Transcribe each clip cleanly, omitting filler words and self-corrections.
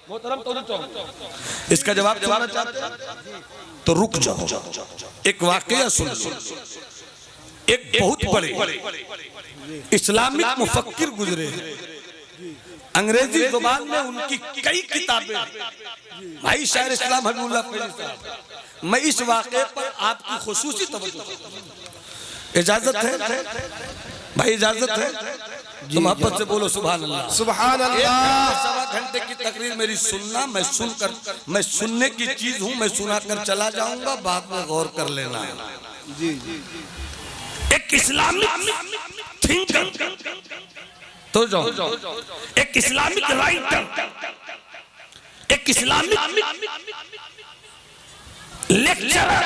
मोहतरम इसका जवाब सुनना चाहते हैं तो रुक जाओ, एक वाकया सुन लो। एक बहुत बड़े इस्लामिक मुफक्किर गुजरे हैं, अंग्रेजी जुबान में उनकी कई किताबें, भाई शायर इस्लाम हबीबुल्लाह फैज़ी साहब। मैं इस वाक़े पर आपकी खुसूसी तवज्जो, इजाजत है भाई, इजाजत है तो मोहब्बत से बोलो सुभान अल्लाह। सुभान अल्लाह। सवा घंटे की तकरीर मेरी सुनना, मैं सुनने की चीज हूँ, मैं सुना कर चला जाऊंगा, बाद में गौर कर लेना है। जी जी। एक इस्लामिक थिंकर तो जाओ, एक इस्लामिक राइटर, एक इस्लामिक लेक्चरर,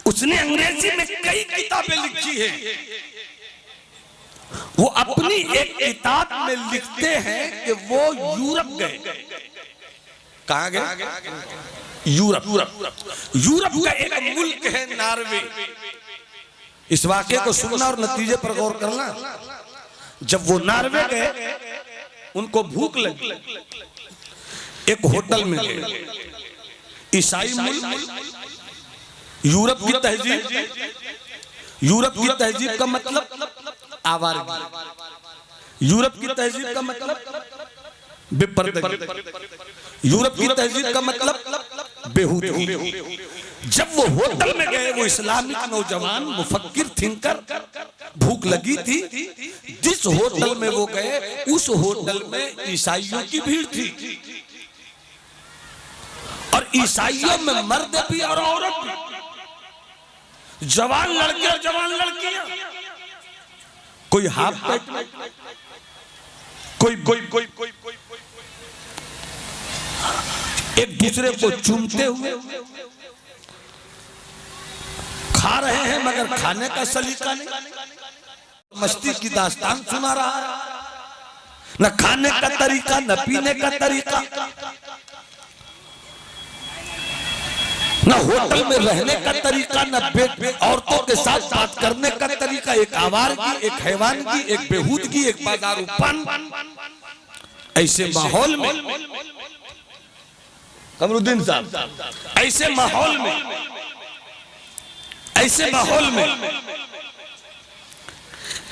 उसने अंग्रेजी में कई किताबें लिखी है। वो अपनी एक किताब में लिखते हैं कि वो यूरोप गए। कहाँ गए? यूरोप का एक मुल्क है नॉर्वे। इस वाक्य को सुनना और नतीजे पर गौर करना। जब वो नॉर्वे गए, उनको भूख लगी, एक होटल में गए। ईसाई मुल्क, यूरोप की तहजीब का मतलब आवारगी, यूरोप की तहजीब का मतलब बेपर्दगी, यूरोप की तहजीब का मतलब बेहूदगी। जब वो होटल में गए, वो इस्लामिक नौजवान मुफक्किर थिंकर, भूख लगी थी। जिस होटल में वो गए, उस होटल में ईसाइयों की भीड़ थी, और ईसाइयों में मर्द भी और औरत भी, जवान लड़के और जवान लड़कियां, कोई हाफ पैंट में, कोई एक दूसरे को चूमते हुए खा रहे हैं, मगर खाने का सलीका नहीं। मस्ती की दास्तान सुना रहा है, न खाने का तरीका, न पीने का तरीका, न होटल में रहने का तरीका, न औरतों के साथ बात करने का तरीका। एक आवारगी, एक हैवानगी, एक बेहूदगी, एक बाजारूपन। ऐसे माहौल में कमरुद्दीन साहब, ऐसे माहौल में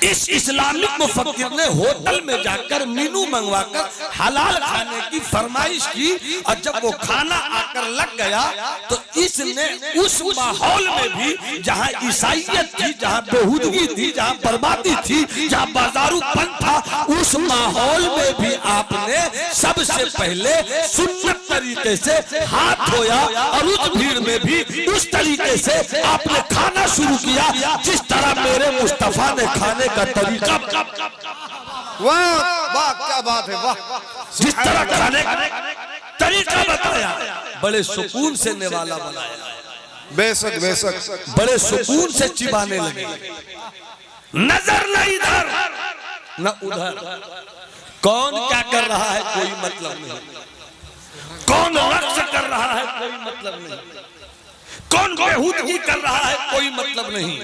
इस इस्लामिक मुफक्किर ने होटल में जाकर मीनू मंगवाकर हलाल खाने की फरमाइश की, और जब वो खाना आकर लग गया तो इसने उस माहौल में भी, जहां ईसाइयत थी, जहां बेहूदगी थी, जहां बर्बादी थी, जहां बाजारूपन था, उस माहौल में भी आपने सबसे पहले सुन्नत तरीके से हाथ धोया, और उस भीड़ में भी उस तरीके से आपने खाना शुरू किया जिस तरह मेरे मुस्तफा ने खाने का तरीका। वाह वाह, क्या बात है, वाह। जिस तरह खाने का तरीका बताया, बड़े सुकून से निवाला बनाया, बेशक बेशक, बड़े सुकून से चिबाने लगे। नजर न इधर न उधर, कौन क्या कर रहा है कोई मतलब नहीं, कौन रक्स कर रहा है कोई मतलब नहीं, कौन बेहूदगी कर रहा है कोई मतलब नहीं,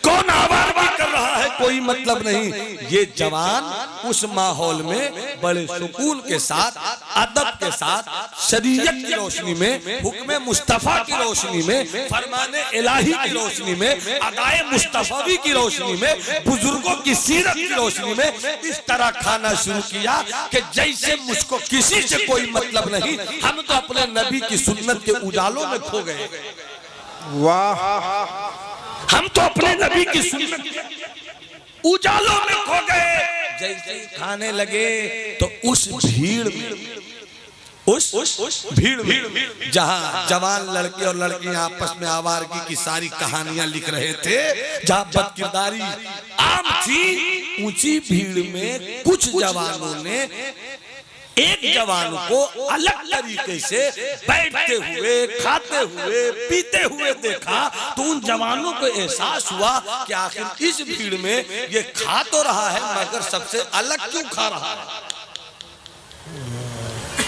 कौन आवारगी कर रहा है कोई मतलब नहीं। ये जवान उस माहौल में बड़े सुकून के साथ, अदब के साथ, शरीयत की रोशनी में, हुक्म मुस्तफा की रोशनी में, फरमाने इलाही की रोशनी में, अदाए मुस्तफावी की रोशनी में, बुजुर्गों की सीरत की रोशनी में इस तरह खाना शुरू किया कि जैसे मुझको किसी से कोई मतलब नहीं, हम तो अपने नबी की सुन्नत के उजालों में खो गए। वाह, हम तो अपने नबी की सुन्नत उजालों में खो गए। जैसे खाने लगे तो उस भीड़ में जहां जवान लड़के और लड़कियां आपस में आवारगी की सारी कहानियां लिख रहे थे, जहां बदकिरदारी आम थी, ऊंची भीड़ में कुछ जवानों ने एक जवान को अलग तरीके से बैठते हुए, खाते हुए, पीते हुए देखा, तो उन जवानों को एहसास हुआ कि आखिर इस भीड़ में ये खा तो रहा है, मगर सबसे अलग क्यों खा रहा है।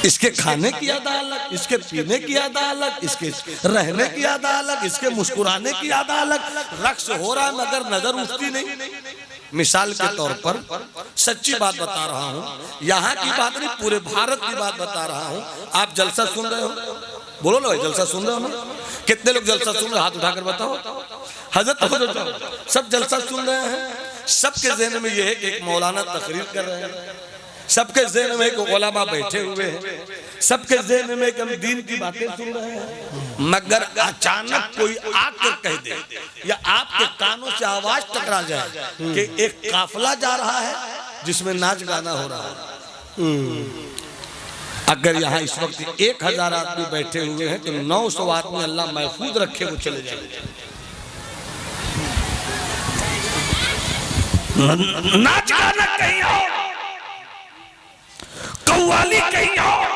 इसके खाने की याद अलग, इसके पीने की याद अलग, इसके रहने की याद अलग, इसके मुस्कुराने की याद अलग। रक्स हो रहा है मगर नजर उठती नहीं, मिसाल के तौर पर सच्ची बात बता रहा हूं, यहाँ की बात नहीं, पूरे भारत की बात बता रहा हूं। आप जलसा सुन रहे हो, बोलो ना भाई, जलसा सुन रहे हो ना? कितने लोग जलसा सुन रहे, हाथ उठाकर बताओ। हजरत सब जलसा सुन रहे हैं। सबके ज़हन में ये है कि एक मौलाना तकरीर कर रहे हैं, सबके ज़हन में एक उलमा बैठे हुए हैं, सबके ज़हन में एक हम दीन की बातें सुन रहे हैं। मगर अचानक कोई आकर कह दे या आपके कानों से आवाज टकरा जाए कि एक काफिला जा रहा है जिसमें नाच गाना हो रहा है। अगर यहाँ इस वक्त 1000 आदमी बैठे हुए हैं तो 900 आदमी अल्लाह महफूज रखे वो चले जाए। नाच गाना कहीं और, कव्वाली कहीं और,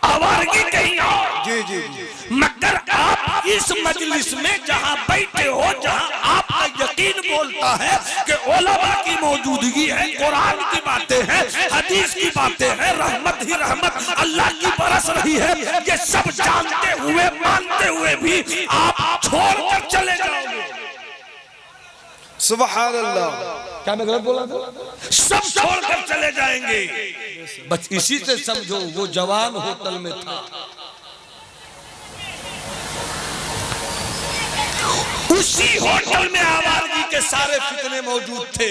आवारगी कहीं और। जी जी जी। मगर आप इस मजलिस में जहां बैठे हो, जहां आपका यकीन बोलता है कि उलमा की मौजूदगी है, कुरान की बातें हैं, हदीस की बातें हैं, रहमत ही रहमत अल्लाह की बरस रही है, ये सब जानते हुए मानते हुए भी आप छोड़कर चले जाओगे। सुभान अल्लाह। क्या मैं गलत बोला था? सब छोड़कर चले जाएंगे। बस इसी से समझो वो जवान होटल में था, उसी होटल में आवारगी के सारे फितने मौजूद थे।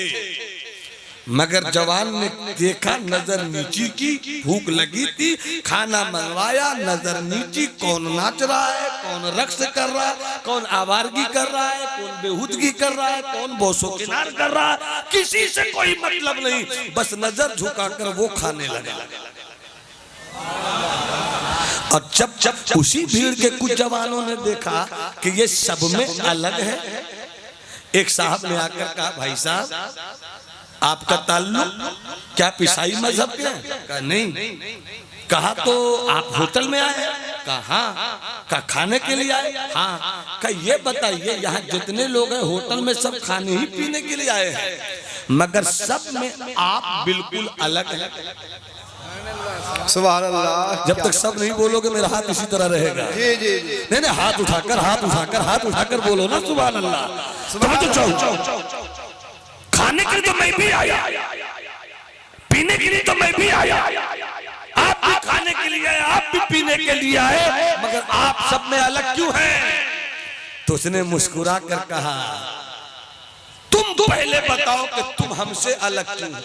मगर जवान ने देखा, नजर नीची की, भूख लगी थी, खाना मंगवाया, नजर नीची, कौन नाच रहा है, कौन रक्स कर रहा है, कौन आवारगी कर रहा है, कौन बेहुदगी कर रहा है, कौन बोसो किनार कर रहा है, किसी से कोई मतलब नहीं, बस नजर झुकाकर वो खाने लगा। और जब उसी भीड़ के कुछ जवानों ने देखा कि ये सब में अलग है, एक साहब ने आकर कहा, भाई साहब आपका ताल्लुक क्या ईसाई मजहब के हैं? कहा नहीं। कहा तो आप होटल में आए? कहा हाँ। खाने के लिए आए? हाँ। कहा ये बताइए यहाँ जितने लोग हैं होटल में सब खाने ही पीने के लिए आए हैं, मगर सब में आप बिल्कुल अलग हैं। सुभान अल्लाह। जब तक सब नहीं बोलोगे मेरा हाथ इसी तरह रहेगा। जी जी जी। नहीं, हाथ उठाकर बोलो ना सुभान अल्लाह। खाने के लिए तो मैं भी आया, पीने के लिए तो मैं भी आया, आप भी खाने के लिए आए, आप भी पीने के लिए आए, मगर आप सब में अलग क्यों हैं? तो उसने मुस्कुरा कर कहा, तुम पहले बताओ कि तुम हमसे अलग क्यों हो?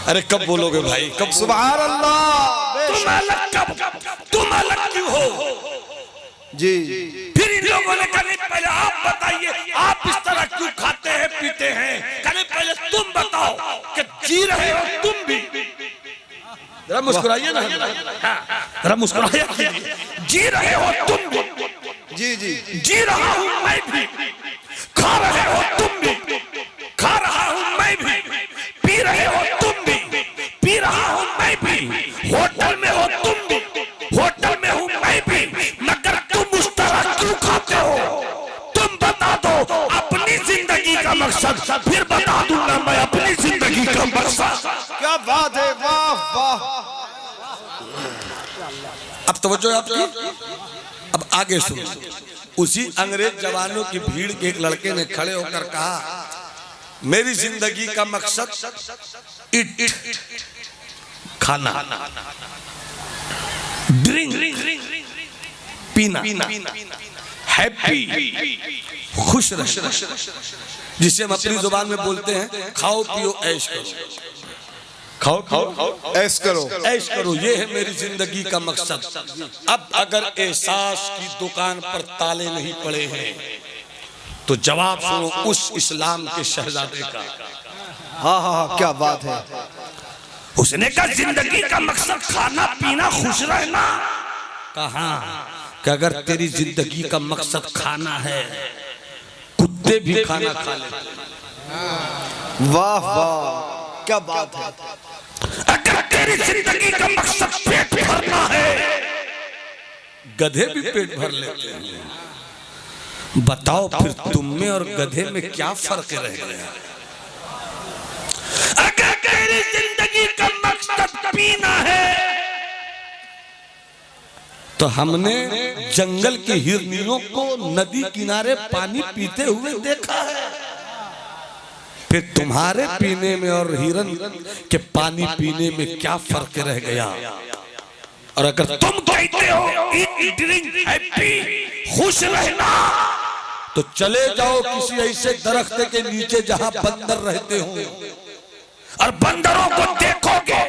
अरे कब बोलोगे भाई, कब? सुभान अल्लाह। तुम अलग क्यों हो? जी। फिर इन लोगों ने कहा, पहले आप बताइए, आप इस तरह क्यों खाते हैं पीते हैं? कहने पहले तुम बताओ कि जी रहे हो तुम भी। जरा मुस्कुराइए ना, जरा मुस्कुराइए। जी रहे हो तुम भी। जी जी। जी रहा हूं मैं भी, खा रहे हो तुम भी, खा रहा हूं मैं भी, पी रहे हो तुम भी, पी रहा हूं मैं भी, होटल में हो तुम भी, होटल में हूं मैं भी, मगर तुम उस तरह क्यों खाते हो? तुम बता दो अपनी जिंदगी का मकसद, फिर बता दूंगा मैं अपनी जिंदगी का मकसद। क्या बात है, वाह वाह। अब तवज्जो आपकी, अब आगे सुनो। उसी अंग्रेज जवानों की भीड़ के एक लड़के ने खड़े होकर कहा, मेरी जिंदगी का मकसद इट खाना, ड्रिंक पीना, हैप्पी खुश रहना, जिसे हम अपनी जुबान में बोलते हैं खाओ पियो ऐश करो, खाओ खाओ ऐश करो, ऐश करो, ये है मेरी जिंदगी का मकसद। अब अगर एहसास की दुकान पर ताले नहीं पड़े हैं तो जवाब सुनो उस इस्लाम के शहजादे का। हाँ हाँ हाँ, क्या बात है। उसने कहा जिंदगी का मकसद खाना पीना खुश रहना। कहा कि अगर तेरी जिंदगी का मकसद खाना है, कुत्ते भी खाना खा लेते। वाह वाह, क्या बात है। अगर तेरी जिंदगी का मकसद पेट भरना है, गधे भी पेट भर लेते हैं। बताओ फिर तुम में और गधे में क्या फर्क रह गया? अगर तेरी जिंदगी का मकसद पीना है तो हमने जंगल की हिरनियों को नदी किनारे पानी पीते हुए देखा है। फिर तुम्हारे पीने में और हिरन के पानी पीने में क्या फर्क रह गया? और अगर तुम कहते हो ईट ड्रिंक हैप्पी, खुश रहना, तो चले जाओ किसी ऐसे दरख्त के नीचे जहां बंदर रहते हो और बंदरों को देखोगे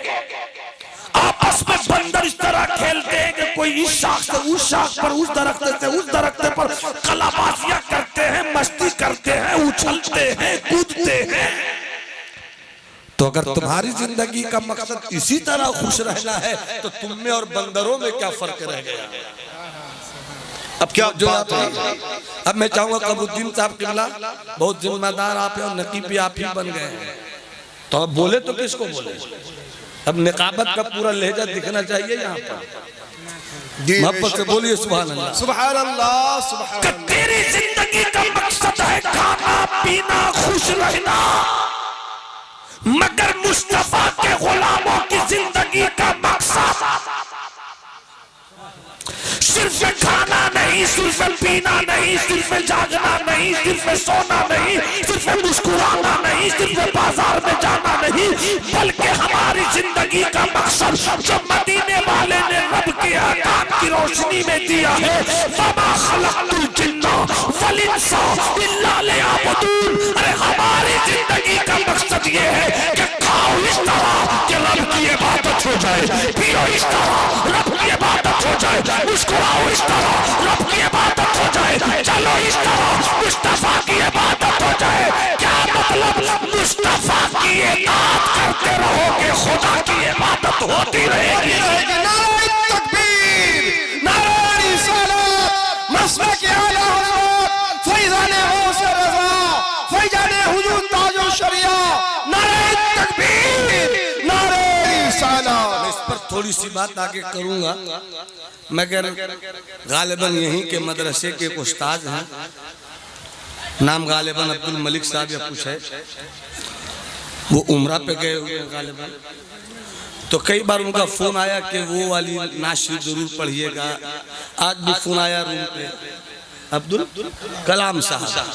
आपस में बंदर इस तरह खेलते हैं कि कोई इस शाख से उस शाख पर, उस दरख्त से उस दरख्त पर कलाबाजियां करते हैं, मस्ती करते हैं, उछलते हैं, कूदते हैं। तो अगर तुम्हारी जिंदगी का मकसद इसी तरह खुश रहना है तो तुम में और बंदरों में क्या फर्क रह गया? अब क्या जो आप अब मैं चाहूंगा कबूद्दीन साहब किबला, बहुत जिम्मेदार आप हैं और नकीब भी आप ही बन गए हैं, तो अब बोले तो किसको बोले? अब निकाबत का पूरा लहजा दिखना चाहिए यहाँ पर। मोहब्बत से बोलिए सुभान अल्लाह, सुभान अल्लाह, सुभान अल्लाह। तेरी जिंदगी का मकसद है खाना पीना खुश रहना, मगर मुस्तफा के गुलामों की जिंदगी का मकसद सिर्फ खाना नहीं, सिर्फ पीना नहीं, सिर्फ जागना नहीं, सिर्फ सोना नहीं, सिर्फ मुस्कुराना नहीं, सिर्फ बाजार में जाना नहीं, बल्कि हमारी जिंदगी का मकसद जो मदीने वाले ने रब के अहकाम की रोशनी में दिया है, वमा खलक़तुल जिन्ना वल इंसा इल्ला लियअबुदून। अरे हमारी जिंदगी का मकसद ये है कि खाओ इस तरह कि रब की इबादत हो जाए, पियो इस तरह रब की इबादत हो जाए, मुस्कुराओ इस तरह रब की इबादत हो जाए, चलो इस तरह मुस्तफा की इबादत हो जाए। क्या मतलब? मुस्तफा की इताअत करते रहोगे, खुदा की इबादत होती रहेगी। नारे तकबीर, नारे रिसालत, मसलक आला हज़रत फैज़ान गौस रज़ा, फैज़ान हुजूर ताजुल शरिया, नारे तकबीर, नारे रिसालत। इस पर थोड़ी सी बात आगे करूंगा, मगर गालिबन यहीं के मदरसे के एक उस्ताद हैं, नाम गालिबन अब्दुल मलिक साहब या कुछ है, वो उम्रा पे गए हुए हैं गालिबन। तो कई बार उनका फोन आया कि वो वाली नाशिर जरूर पढ़िएगा। आज भी फोन आया रूम पे, अब्दुल कलाम साहब,